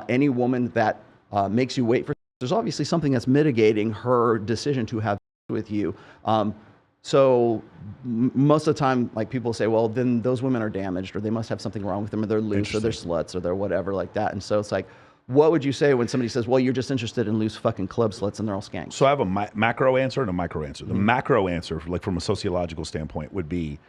any woman that makes you wait for, there's obviously something that's mitigating her decision to have sex with you. So most of the time, like people say, well, then those women are damaged, or they must have something wrong with them, or they're loose, or they're sluts, or they're whatever like that. And so it's like, what would you say when somebody says, well, you're just interested in loose fucking club sluts and they're all skanks? So I have a macro answer and a micro answer. The macro answer, like from a sociological standpoint, would be,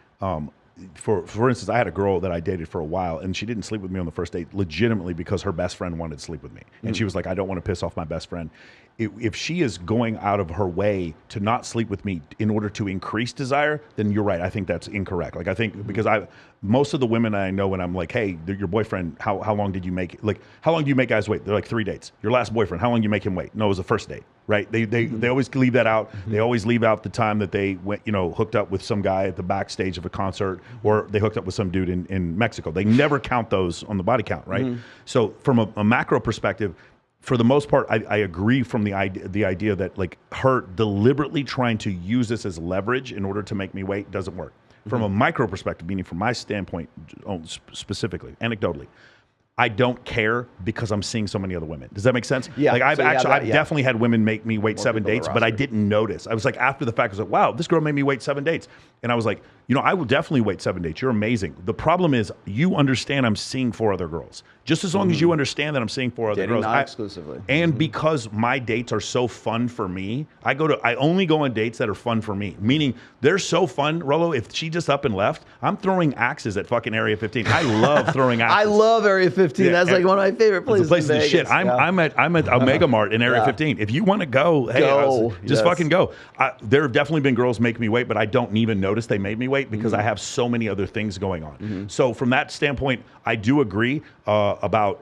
for instance, I had a girl that I dated for a while, and she didn't sleep with me on the first date legitimately because her best friend wanted to sleep with me. And she was like, I don't want to piss off my best friend. If she is going out of her way to not sleep with me in order to increase desire, then you're right. I think that's incorrect. Like, I think because most of the women I know, when I'm like, hey, your boyfriend, how long did you make, like, how long do you make guys wait? They're like 3 dates. Your last boyfriend, how long do you make him wait? No, it was the first date, right? They always leave that out. They always leave out the time that they went, hooked up with some guy at the backstage of a concert, or they hooked up with some dude in Mexico. They never count those on the body count, right? So from a macro perspective, for the most part, I agree from the idea that, like, her deliberately trying to use this as leverage in order to make me wait doesn't work. From a micro perspective, meaning from my standpoint, specifically, anecdotally, I don't care because I'm seeing so many other women. Does that make sense? Yeah. Like, I've definitely had women make me wait 7 dates, but I didn't notice. I was like, after the fact, I was like, wow, this girl made me wait 7 dates. And I was like, I will definitely wait 7 dates. You're amazing. The problem is, you understand I'm seeing 4 other girls. Just as long as you understand that I'm seeing 4 other girls. Not exclusively. And because my dates are so fun for me, I only go on dates that are fun for me. Meaning, they're so fun, Rollo, if she just up and left, I'm throwing axes at fucking Area 15. I love throwing axes. I love Area 15. Yeah, that's like one of my favorite places. It's a place of shit. I'm at a Mega Mart in Area 15. If you want to go, hey, just fucking go. There have definitely been girls make me wait, but I don't even notice they made me wait because I have so many other things going on. So from that standpoint, I do agree about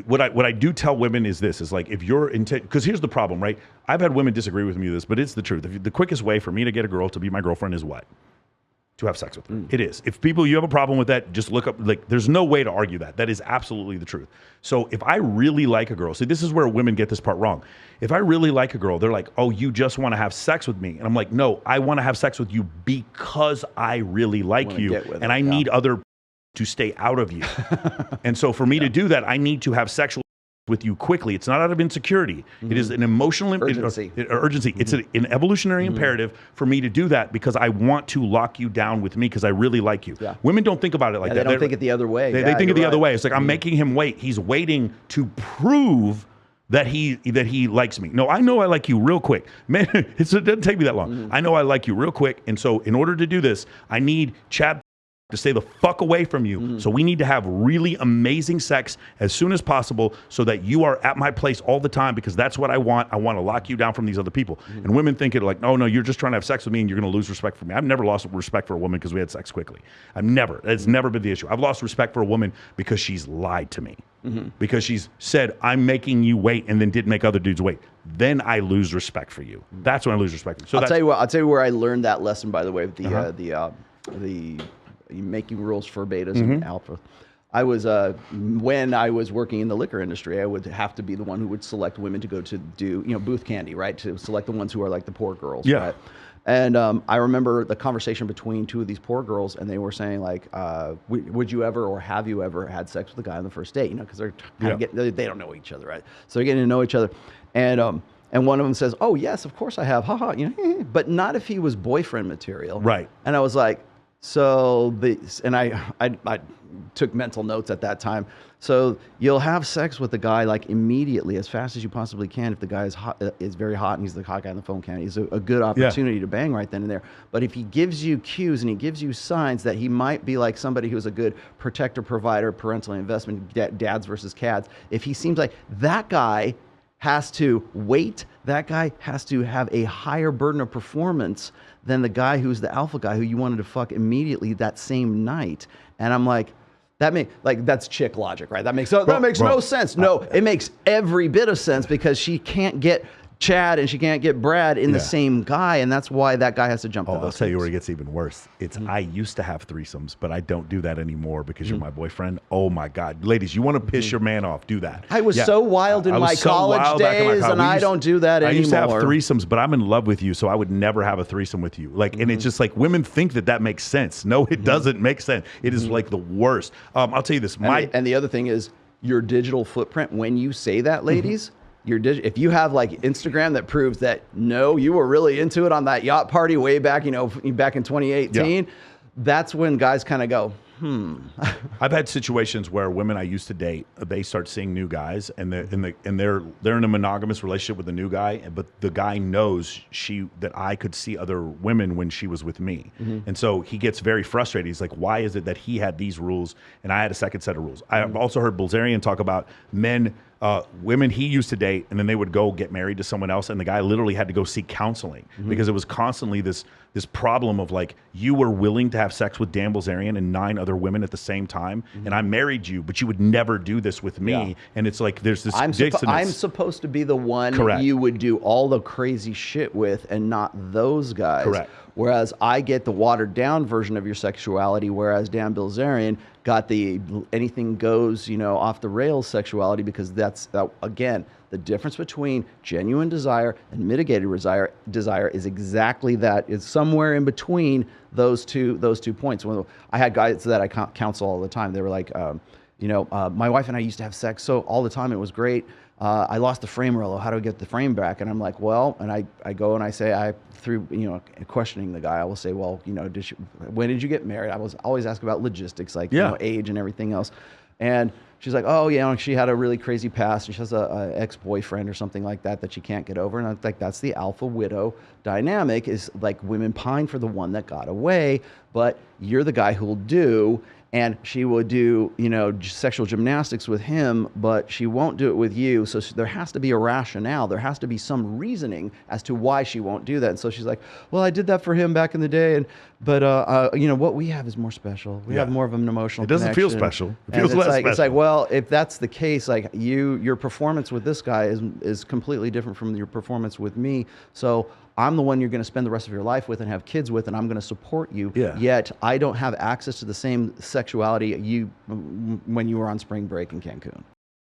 what I do tell women is this, is like, if you're intent, because here's the problem, right? I've had women disagree with me with this, but it's the truth. The quickest way for me to get a girl to be my girlfriend is what? To have sex with her. It is. If you have a problem with that, just look up, like, there's no way to argue that. That is absolutely the truth. So if I really like a girl, see, this is where women get this part wrong. If I really like a girl, they're like, oh, you just want to have sex with me. And I'm like, no, I want to have sex with you because I really like you, and I need other to stay out of you. And so for me to do that, I need to have sexual with you quickly. It's not out of insecurity. It is an emotional urgency. It's an evolutionary imperative for me to do that because I want to lock you down with me because I really like you. Women don't think about it like that. They don't think it the other way. They think it the other way. It's like, I'm making him wait. He's waiting to prove that he likes me. No, I know I like you real quick. Man, it doesn't take me that long. I know I like you real quick. And so in order to do this, I need Chad to stay the fuck away from you. So we need to have really amazing sex as soon as possible so that you are at my place all the time because that's what I want. I want to lock you down from these other people. And women think it like, no, you're just trying to have sex with me and you're going to lose respect for me. I've never lost respect for a woman because we had sex quickly. It's never been the issue. I've lost respect for a woman because she's lied to me. Because she's said, I'm making you wait and then didn't make other dudes wait. Then I lose respect for you. That's when I lose respect for you. So I'll tell you where I learned that lesson, by the way, the making rules for betas and alpha. I was when I was working in the liquor industry, I would have to be the one who would select women to go to do booth candy, right? To select the ones who are like the poor girls, right? And I remember the conversation between 2 of these poor girls, and they were saying like, "Would you ever, or have you ever had sex with a guy on the first date?" Because they're kind of they don't know each other, right? So they're getting to know each other, and one of them says, "Oh yes, of course I have, haha," but not if he was boyfriend material, right? And I was like, so I took mental notes at that time. So you'll have sex with the guy like immediately, as fast as you possibly can. If the guy is very hot and he's the hot guy on the phone, he's a good opportunity to bang right then and there. But if he gives you cues and he gives you signs that he might be like somebody who's a good protector, provider, parental investment, dads versus cads, if he seems like that guy has to wait, that guy has to have a higher burden of performance than the guy who's the alpha guy who you wanted to fuck immediately that same night. And I'm like, that's chick logic, right? That makes no sense. No, it makes every bit of sense because she can't get Chad and she can't get Brad in the same guy, and that's why that guy has to jump to those I'll tell you where it gets even worse. It's I used to have threesomes, but I don't do that anymore because you're my boyfriend. Oh my God. Ladies, you want to piss your man off, do that. I was so wild in my college days, and I don't do that anymore. I used to have threesomes, but I'm in love with you, so I would never have a threesome with you. Like, and it's just like women think that makes sense. No, it doesn't make sense. It is like the worst. I'll tell you this. And the other thing is, your digital footprint when you say that, ladies. If you have like Instagram that proves that no, you were really into it on that yacht party way back, back in 2018, that's when guys kind of go, I've had situations where women I used to date, they start seeing new guys, and they're in a monogamous relationship with a new guy, but the guy knows that I could see other women when she was with me, and so he gets very frustrated. He's like, "Why is it that he had these rules and I had a second set of rules?" I've also heard Bilzerian talk about women he used to date, and then they would go get married to someone else, and the guy literally had to go seek counseling because it was constantly this problem of like, you were willing to have sex with Dan Bilzerian and 9 other women at the same time, and I married you, but you would never do this with me. And it's like there's this dissonance. I'm supposed to be the one you would do all the crazy shit with, and not those guys. Correct. Whereas I get the watered down version of your sexuality, whereas Dan Bilzerian got the anything goes, off the rails sexuality, because that's, again, the difference between genuine desire and mitigated desire is exactly that. It's somewhere in between those two points. When I had guys that I counsel all the time, they were like, my wife and I used to have sex so all the time, it was great. I lost the frame, Rollo. How do I get the frame back? And I'm like, well, and I go and I say, through questioning the guy, I will say, well, when did you get married? I was always asked about logistics, like age and everything else. And she's like, oh yeah, she had a really crazy past, and she has a ex-boyfriend or something like that she can't get over. And I'm like, that's the alpha widow dynamic, is like women pine for the one that got away, but you're the guy who'll do. And she would do, sexual gymnastics with him, but she won't do it with you. So there has to be a rationale. There has to be some reasoning as to why she won't do that. And so she's like, well, I did that for him back in the day, but what we have is more special. We have more of an emotional connection. It doesn't feel special. It feels less special. It's like, well, if that's the case, like your performance with this guy is completely different from your performance with me. So I'm the one you're going to spend the rest of your life with and have kids with, and I'm going to support you. Yet I don't have access to the same sexuality when you were on spring break in Cancun.